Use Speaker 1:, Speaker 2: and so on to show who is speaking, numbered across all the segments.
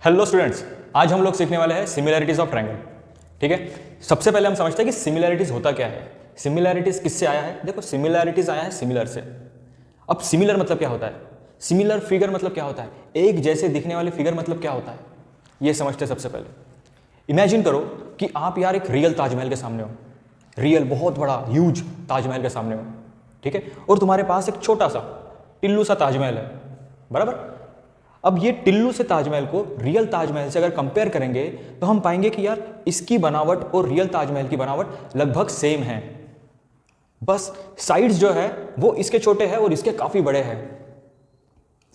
Speaker 1: Hello students, आज हम लोग सीखने वाले हैं सिमिलैरिटीज ऑफ ट्रायंगल। ठीक है, सबसे पहले हम समझते हैं कि सिमिलैरिटीज होता क्या है। सिमिलैरिटीज किससे आया है? देखो, सिमिलैरिटीज आया है सिमिलर से। अब सिमिलर मतलब क्या होता है, सिमिलर फिगर मतलब क्या होता है, एक जैसे दिखने वाले फिगर मतलब क्या होता है, ये समझते हैं। सबसे पहले इमेजिन करो कि आप यार एक रियल ताजमहल के सामने हो, रियल बहुत बड़ा ह्यूज ताजमहल के सामने हो, ठीक है, और तुम्हारे पास एक छोटा सा टिल्लू सा ताजमहल है, बराबर। अब ये टिल्लू से ताजमहल को रियल ताजमहल से अगर कंपेयर करेंगे तो हम पाएंगे कि यार इसकी बनावट और रियल ताजमहल की बनावट लगभग सेम है, बस साइड्स जो है वो इसके छोटे हैं और इसके काफी बड़े हैं।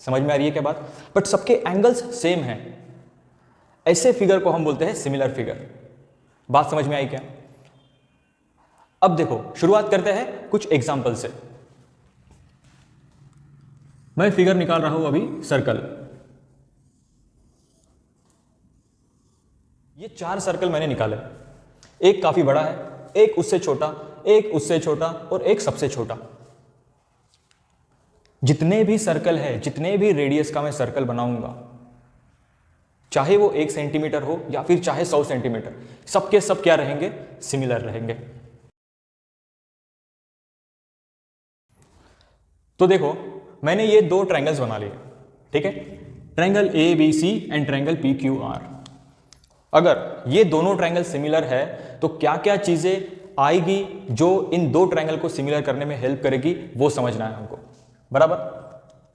Speaker 1: समझ में आ रही है क्या बात? बट सबके एंगल्स सेम हैं। ऐसे फिगर को हम बोलते हैं सिमिलर फिगर। बात समझ में आई क्या? अब देखो, शुरुआत करते हैं कुछ एग्जाम्पल से। मैं फिगर निकाल रहा हूं अभी सर्कल। ये 4 सर्कल मैंने निकाले, एक काफी बड़ा है, एक उससे छोटा, एक उससे छोटा और एक सबसे छोटा। जितने भी सर्कल है, जितने भी रेडियस का मैं सर्कल बनाऊंगा, चाहे वो 1 सेंटीमीटर हो या फिर चाहे 100 सेंटीमीटर, सबके सब क्या रहेंगे? सिमिलर रहेंगे। तो देखो, मैंने ये 2 ट्रायंगल्स बना लिए, ठीक है, triangle ABC and triangle PQR। अगर ये दोनों ट्रायंगल सिमिलर है तो क्या क्या चीजें आएगी जो इन 2 ट्रायंगल को सिमिलर करने में हेल्प करेगी, वो समझना है हमको, बराबर।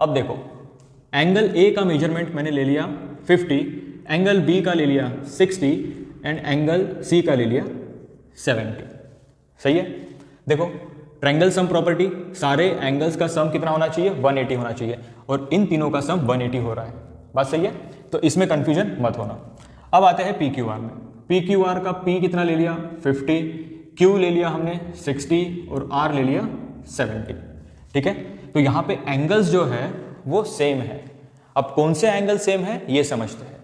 Speaker 1: अब देखो, एंगल A का मेजरमेंट मैंने ले लिया 50, एंगल B का ले लिया 60 एंड एंगल C का ले लिया 70। सही है? देखो, ट्रायंगल सम प्रॉपर्टी, सारे एंगल्स का सम कितना होना चाहिए? 180 होना चाहिए, और इन तीनों का सम 180 हो रहा है। बात सही है? तो इसमें कंफ्यूजन मत होना। अब आते हैं PQR में। PQR का P कितना ले लिया? 50, Q ले लिया हमने 60 और R ले लिया 70। ठीक है, तो यहां पे एंगल्स जो है वो सेम है। अब कौन से एंगल सेम है ये समझते हैं।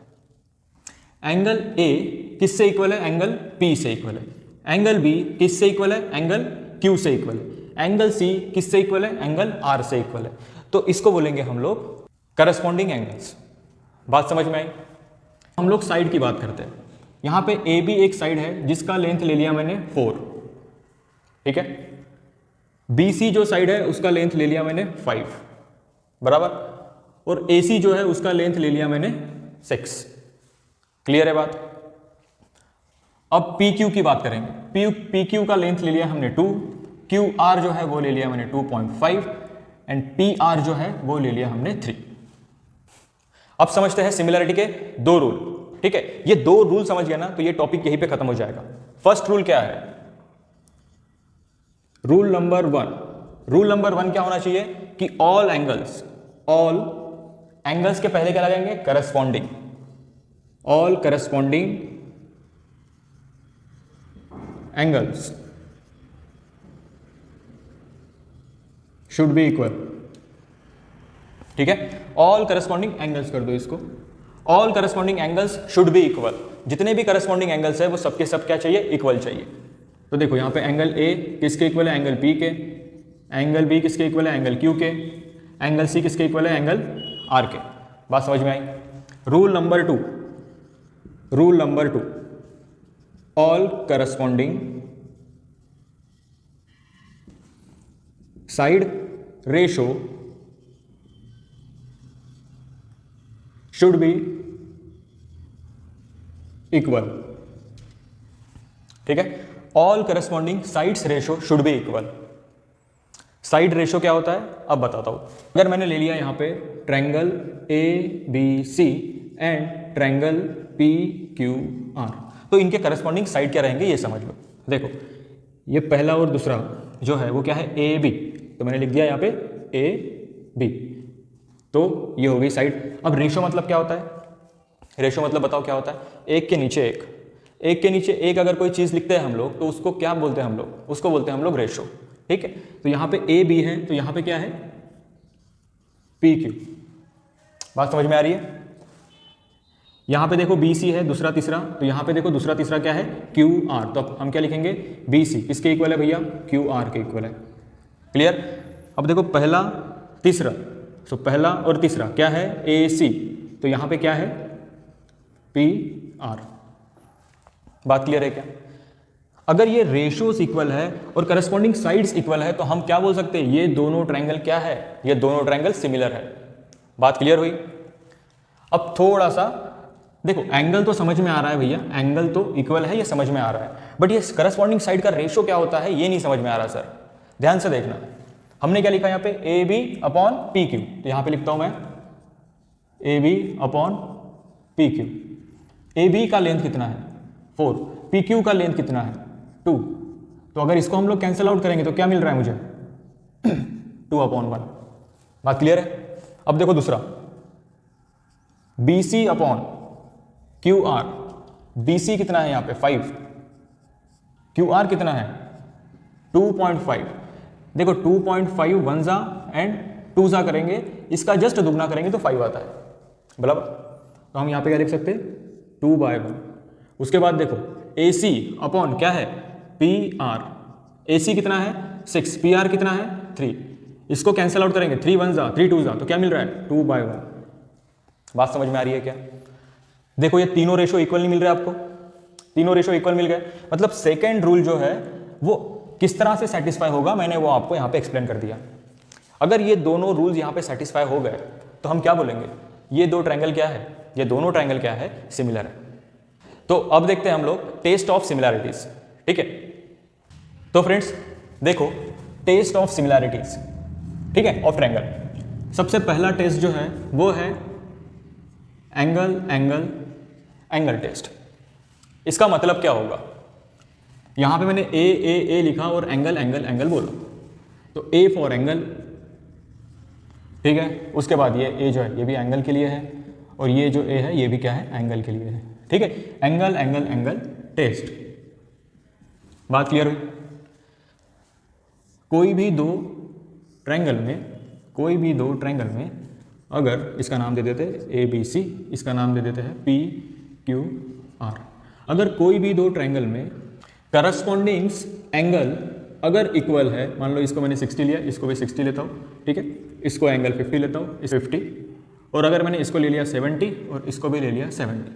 Speaker 1: एंगल A किससे इक्वल है? एंगल P से इक्वल है। एंगल B किससे इक्वल है? एंगल Q से इक्वल है। एंगल C किससे इक्वल है? एंगल R से इक्वल है। तो इसको बोलेंगे हम लोग करस्पॉन्डिंग एंगल्स। बात समझ में आई? हम लोग साइड की बात करते हैं। यहां पे AB एक साइड है जिसका लेंथ ले लिया मैंने 4, ठीक है। BC जो साइड है उसका लेंथ ले लिया मैंने 5, बराबर, और AC जो है उसका लेंथ ले लिया मैंने 6। क्लियर है बात? अब PQ की बात करेंगे। PQ का लेंथ ले लिया हमने 2, QR जो है वो ले लिया मैंने 2.5 एंड PR जो है वो ले लिया हमने 3। अब समझते हैं सिमिलरिटी के 2 रूल, ठीक है। ये 2 रूल समझ गया ना तो ये टॉपिक यहीं पे खत्म हो जाएगा। फर्स्ट रूल क्या है? Rule number 1। रूल नंबर 1 क्या होना चाहिए कि ऑल एंगल्स के पहले क्या लगाएंगे? Corresponding. All corresponding angles should be equal. ठीक है, ऑल करस्पॉन्डिंग एंगल्स कर दो इसको। All corresponding angles should be equal. जितने भी करस्पॉन्डिंग एंगल्स है वो सबके सब क्या चाहिए? इक्वल चाहिए। तो देखो, यहां पे एंगल A किसके इक्वल है? एंगल P के। एंगल B किसके इक्वल है? एंगल Q के। एंगल C किसके इक्वल है? एंगल R के। बात समझ में आई? Rule number 2, all corresponding side ratio should be equal. ठीक है, all corresponding sides ratio should be equal. Side ratio क्या होता है अब बताता हूं। अगर मैंने ले लिया यहां पे triangle ABC and triangle PQR, तो इनके करस्पॉन्डिंग साइड क्या रहेंगे ये समझ लो। देखो, ये पहला और दूसरा जो है वो क्या है? AB, तो मैंने लिख दिया यहां पे AB, तो ये हो गई साइड। अब रेशो मतलब क्या होता है? रेशो मतलब बताओ क्या होता है? एक के नीचे एक अगर कोई चीज लिखते हैं हम लोग तो उसको क्या बोलते हैं हम लोग? उसको बोलते हैं हम लोग रेशो। ठीक है, तो यहां पे AB है तो यहां पे क्या है? PQ। बात समझ में आ रही है? यहां पे देखो BC है दूसरा तीसरा, तो यहां पे देखो दूसरा तीसरा क्या है? QR। तो हम क्या लिखेंगे? BC किसके इक्वल है भैया? QR के इक्वल है। क्लियर? अब देखो, पहला तीसरा, तो पहला और तीसरा क्या है? AC, तो यहां पे क्या है? P R. बात क्लियर है क्या? अगर ये रेशियोज इक्वल है और करस्पॉन्डिंग साइड्स इक्वल है तो हम क्या बोल सकते हैं, ये दोनों ट्रायंगल क्या है, ये दोनों ट्रायंगल सिमिलर है। बात क्लियर हुई? अब थोड़ा सा देखो, एंगल तो समझ में आ रहा है भैया, एंगल तो इक्वल है, ये समझ में आ रहा है, बट ये करस्पॉन्डिंग साइड का रेशियो क्या होता है ये नहीं समझ में आ रहा सर। ध्यान से देखना, हमने क्या लिखा यहाँ पे, A B upon P Q, तो यहाँ पे लिखता हूं मैं A B upon P Q. A B का लेंथ कितना है 4, पी क्यू का लेंथ कितना है 2, तो अगर इसको हम लोग कैंसिल आउट करेंगे तो क्या मिल रहा है मुझे 2/1। बात क्लियर है? अब देखो दूसरा, B C upon Q R. B C कितना है यहाँ पे 5, क्यू आर कितना है 2.5। देखो 2.5 वन जा एंड टू जा करेंगे, इसका जस्ट दुगना करेंगे तो 5 आता है बराबर। तो हम यहाँ पे क्या लिख सकते हैं 2/1। उसके बाद देखो ए सी अपॉन क्या है पी आर। ए सी कितना है 6, पी आर कितना है 3, इसको कैंसिल आउट करेंगे 3 वन जा 3 टू जा, तो क्या मिल रहा है 2/1। बात समझ में आ रही है क्या? देखो ये तीनों रेशो इक्वल नहीं मिल रहे आपको, तीनों रेशो इक्वल मिल गए, मतलब सेकेंड रूल जो है वो किस तरह से सेटिस्फाई होगा मैंने वो आपको यहाँ पे एक्सप्लेन कर दिया। अगर ये दोनों रूल्स यहाँ पे सेटिस्फाई हो गए तो हम क्या बोलेंगे, ये दो ट्रायंगल क्या है, ये दोनों ट्रायंगल क्या है, सिमिलर है। तो अब देखते हैं हम लोग टेस्ट ऑफ सिमिलैरिटीज। ठीक है, तो फ्रेंड्स देखो टेस्ट ऑफ सिमिलैरिटीज, ठीक है, ऑफ ट्रायंगल। सबसे पहला टेस्ट जो है वो है एंगल एंगल एंगल टेस्ट। इसका मतलब क्या होगा, यहां पे मैंने ए लिखा और एंगल एंगल एंगल बोला, तो ए फॉर एंगल, ठीक है। उसके बाद ये ए जो है ये भी एंगल के लिए है, और ये जो ए है ये भी क्या है, एंगल के लिए है, ठीक है। Angle angle angle test. बात क्लियर हुई? कोई भी दो ट्रायंगल में अगर इसका नाम दे देते ए बी सी, इसका नाम दे देते हैं पी क्यू आर। अगर कोई भी दो ट्रायंगल में करस्पॉन्डिंग एंगल अगर इक्वल है, मान लो इसको मैंने 60 लिया, इसको भी 60 लेता हूँ, ठीक है, इसको एंगल 50 लेता हूँ, इस 50, और अगर मैंने इसको ले लिया 70 और इसको भी ले लिया 70,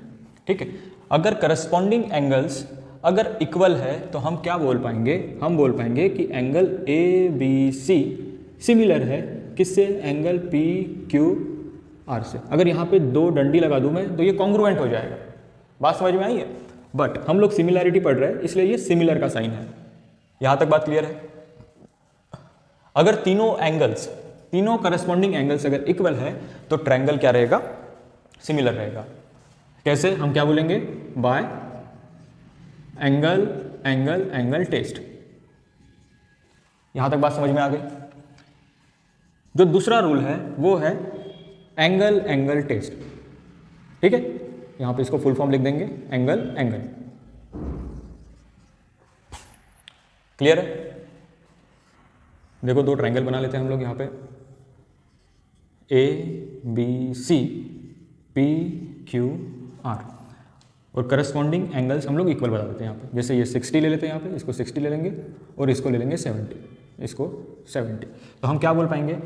Speaker 1: ठीक है। अगर करस्पॉन्डिंग एंगल्स अगर इक्वल है तो हम क्या बोल पाएंगे, हम बोल पाएंगे कि angle A B C similar है किससे, एंगल पी क्यू आर से। अगर यहाँ पे दो डंडी लगा दूं मैं तो ये कॉन्ग्रुएंट हो जाएगा। बात समझ में आई है? बट हम लोग सिमिलैरिटी पढ़ रहे हैं इसलिए ये सिमिलर का साइन है। यहां तक बात क्लियर है? अगर तीनों करस्पॉन्डिंग एंगल्स अगर इक्वल है तो ट्रायंगल क्या रहेगा, सिमिलर रहेगा। कैसे? हम क्या बोलेंगे, by angle angle angle test. यहां तक बात समझ में आ गई? जो दूसरा रूल है वो है एंगल एंगल टेस्ट, ठीक है। यहां पे इसको फुल फॉर्म लिख देंगे, एंगल एंगल। क्लियर है? देखो दो ट्रायंगल बना लेते हैं हम लोग यहाँ पे, A B C P Q R, और करस्पॉन्डिंग एंगल्स हम लोग इक्वल बता देते हैं यहाँ पे। जैसे ये 60 ले लेते हैं यहाँ पे, इसको 60 ले लेंगे और इसको ले लेंगे 70, इसको 70। तो हम क्या बोल पाएंगे,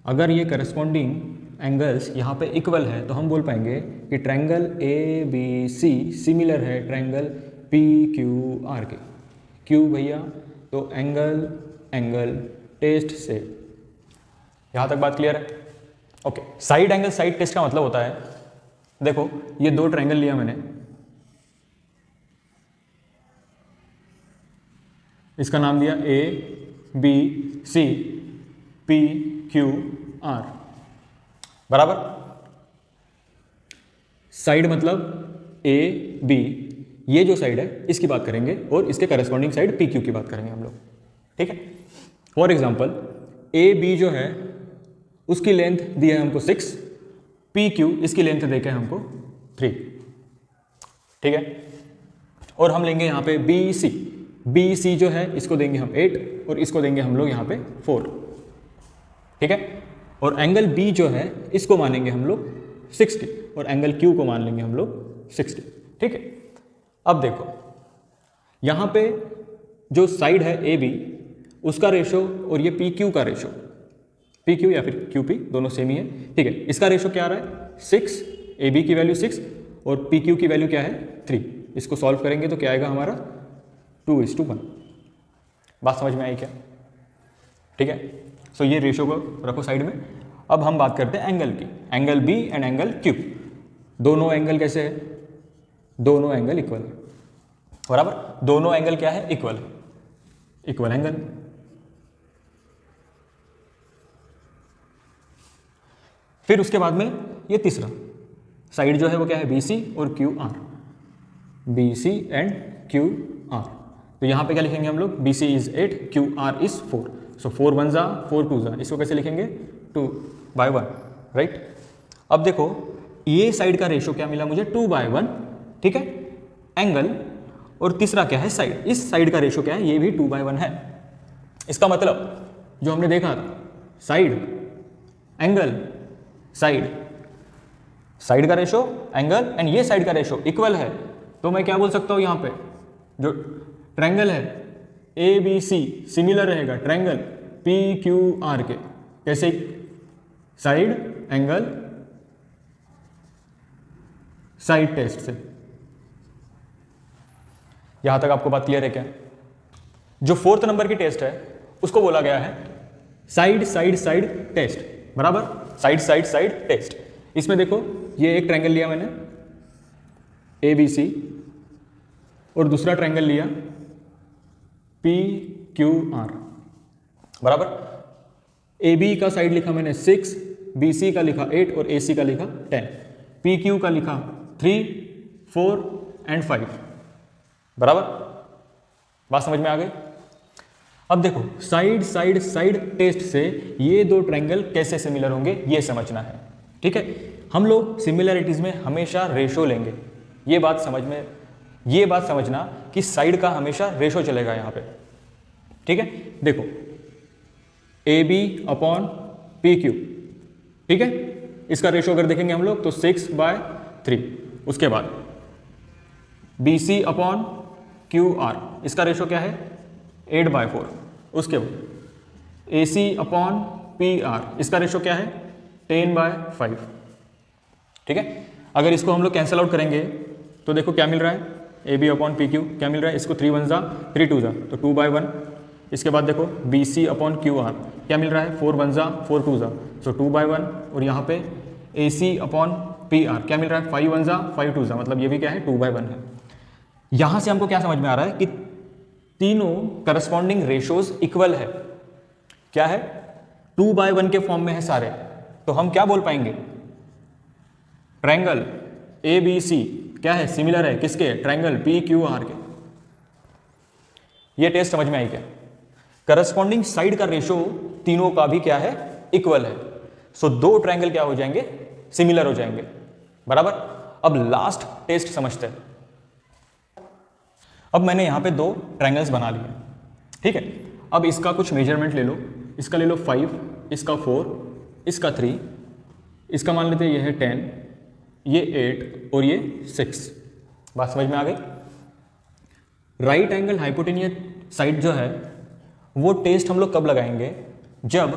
Speaker 1: अगर ये करस्पॉन्डिंग एंगल्स यहाँ पे इक्वल है तो हम बोल पाएंगे कि triangle A B C similar है ट्रायंगल पी क्यू आर के। क्यू भैया, तो एंगल एंगल टेस्ट से। यहाँ तक बात क्लियर है? Okay. Side angle side test का मतलब होता है, देखो ये दो ट्रायंगल लिया मैंने, इसका नाम दिया A B C P Q R, बराबर। साइड मतलब ए बी, ये जो साइड है इसकी बात करेंगे और इसके करस्पॉन्डिंग साइड पी क्यू की बात करेंगे हम लोग, ठीक है। फॉर एग्जाम्पल ए बी जो है उसकी लेंथ दी है हमको 6, पी क्यू इसकी लेंथ देके हमको 3, ठीक है। और हम लेंगे यहाँ पे बी सी जो है इसको देंगे हम 8 और इसको देंगे हम लोग यहाँ पे 4, ठीक है। और एंगल बी जो है इसको मानेंगे हम लोग 60 और एंगल क्यू को मान लेंगे हम लोग 60, ठीक है। अब देखो यहाँ पे जो साइड है ए बी उसका रेशो और ये पी क्यू का रेशो, पी क्यू या फिर क्यू पी दोनों सेम ही है, ठीक है। इसका रेशो क्या आ रहा है 6, ए बी की वैल्यू 6 और पी क्यू की वैल्यू क्या है 3। इसको सॉल्व करेंगे तो क्या आएगा हमारा 2:1। बात समझ में आई क्या? ठीक है, सो ये रेशो को रखो साइड में। अब हम बात करते हैं एंगल की, angle B and angle Q. दोनों एंगल कैसे है? दोनों एंगल इक्वल है, बराबर। दोनों एंगल क्या है? Equal, equal angle. फिर उसके बाद में ये तीसरा साइड जो है वो क्या है? BC और QR, BC एंड QR। तो यहाँ पे क्या लिखेंगे हम लोग? BC is 8, QR is 4। सो 4 1 जा 4 2 जा, इसको कैसे लिखेंगे? 2/1, राइट। अब देखो ये साइड का रेशो क्या मिला मुझे? 2/1, ठीक है, एंगल। और तीसरा क्या है? साइड। इस साइड का रेशो क्या है? ये भी 2/1 है। इसका मतलब जो हमने देखा था, साइड एंगल साइड, साइड का रेशो एंगल एंड ये साइड का रेशो इक्वल है। तो मैं क्या बोल सकता हूँ यहाँ पे? जो ट्रायंगल है ABC सिमिलर रहेगा ट्रायंगल PQR के। कैसे? साइड एंगल साइड टेस्ट से। यहां तक आपको बात क्लियर है क्या? जो 4th नंबर की टेस्ट है उसको बोला गया है साइड साइड साइड टेस्ट, बराबर। Side side side test. इसमें देखो ये एक ट्रायंगल लिया मैंने ABC और दूसरा ट्रायंगल लिया PQR, बराबर। AB का साइड लिखा मैंने 6, BC का लिखा 8 और AC का लिखा 10, PQ का लिखा 3, 4 एंड 5, बराबर। बात समझ में आ गई? अब देखो साइड साइड साइड टेस्ट से ये दो ट्रायंगल कैसे सिमिलर होंगे ये समझना है, ठीक है। हम लोग सिमिलरिटीज में हमेशा रेशो लेंगे, ये बात समझना कि साइड का हमेशा रेशो चलेगा यहाँ पे, ठीक है। देखो AB अपॉन PQ, ठीक है, इसका रेशो अगर देखेंगे हम लोग तो 6/3। उसके बाद BC अपॉन QR, इसका रेशो क्या है? 8/4। उसके बाद AC अपॉन PR, इसका रेशो क्या है? 10/5, ठीक है। अगर इसको हम लोग कैंसिल आउट करेंगे तो देखो क्या मिल रहा है? AB अपॉन PQ क्या मिल रहा है? इसको 3 1 जा 3 2 जा तो 2/1। इसके बाद देखो BC अपॉन QR क्या मिल रहा है? 4 1 जा 4 2 जा सो 2/1। और यहाँ पे AC अपॉन PR क्या मिल रहा है? 5 1 जा 5 2 जा, मतलब ये भी क्या है? 2/1 है। यहाँ से हमको क्या समझ में आ रहा है कि तीनों करस्पॉन्डिंग रेशोज इक्वल है। क्या है? 2/1 के फॉर्म में है सारे। तो हम क्या बोल पाएंगे? ट्रायंगल ABC क्या है? सिमिलर है किसके? ट्रायंगल PQR के। ये टेस्ट समझ में आई क्या? करस्पॉन्डिंग साइड का रेशो तीनों का भी क्या है? इक्वल है। सो दो ट्रायंगल क्या हो जाएंगे? सिमिलर हो जाएंगे, बराबर। अब लास्ट टेस्ट समझते हैं। अब मैंने यहां पे दो ट्रायंगल्स बना लिए, ठीक है। अब इसका कुछ मेजरमेंट ले लो। इसका ले लो 5, इसका 4, इसका 3, इसका मान लेते हैं ये है 10, ये 8 और ये 6। बात समझ में आ गई? राइट एंगल हाइपोटेनियस साइड जो है वो टेस्ट हम लोग कब लगाएंगे? जब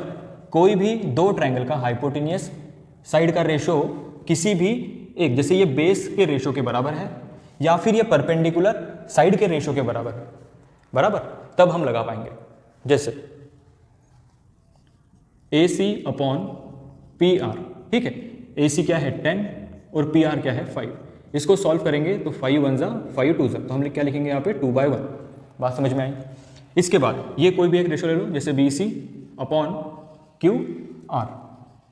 Speaker 1: कोई भी दो ट्रायंगल का हाइपोटेनियस साइड का रेशो किसी भी एक, जैसे ये बेस के रेशो के बराबर है या फिर ये परपेंडिकुलर साइड के रेशो के बराबर है, बराबर, तब हम लगा पाएंगे। जैसे AC अपॉन PR, ठीक है। AC क्या है? 10 और PR क्या है? 5। इसको सॉल्व करेंगे तो 5 1 जा 5 2 जा, तो हम क्या लिखेंगे यहाँ पे? 2/1। बात समझ में आई? इसके बाद ये कोई भी एक रेशो ले लो, जैसे BC upon QR,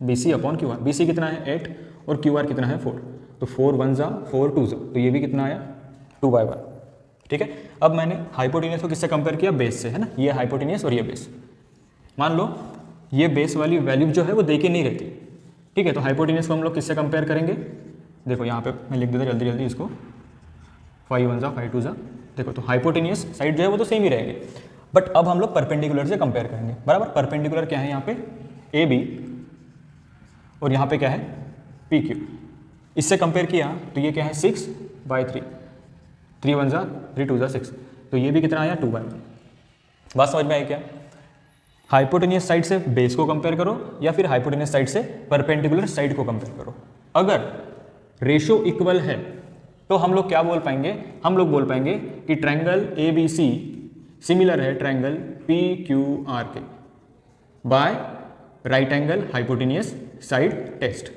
Speaker 1: BC upon QR। BC कितना है? 8 और QR कितना है? 4। तो 4 1 जा 4 2 जा, तो ये भी कितना आया? 2/1, ठीक है। अब मैंने हाइपोटेनियस को किससे कंपेयर किया? बेस से, है ना। ये हाइपोटेनियस और ये बेस। मान लो ये बेस वाली वैल्यू जो है वो देके नहीं रहती, ठीक है। तो हाइपोटेनियस को हम लोग किससे कंपेयर करेंगे? देखो यहाँ पे मैं लिख देता जल्दी जल्दी इसको, 5 1 जा 5 2 जा। देखो तो हाइपोटेनियस साइड जो है वो तो सेम ही रहेंगे, बट अब हम लोग परपेंडिकुलर से कंपेयर करेंगे, बराबर। परपेंडिकुलर क्या है यहाँ पे? AB और यहाँ पे क्या है? PQ। इससे कंपेयर किया तो ये क्या है? 6/3, 3 1 जा 3 2 जा 6, तो ये भी कितना आया? 2/1। बात समझ में आई क्या? हाइपोटेनियस साइड से बेस को कंपेयर करो या फिर हाइपोटेनियस साइड से परपेंडिकुलर साइड को कंपेयर करो। अगर रेशो इक्वल है तो हम लोग क्या बोल पाएंगे, हम लोग बोल पाएंगे कि ट्रायंगल ABC सिमिलर है ट्रायंगल PQR के by right angle hypotenuse side test,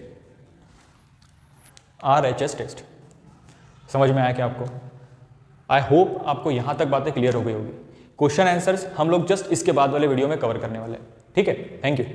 Speaker 1: RHS test. समझ में आया क्या आपको? आई होप आपको यहां तक बातें क्लियर हो गई होगी। क्वेश्चन आंसर्स हम लोग जस्ट इसके बाद वाले वीडियो में कवर करने वाले हैं। ठीक है, थैंक यू।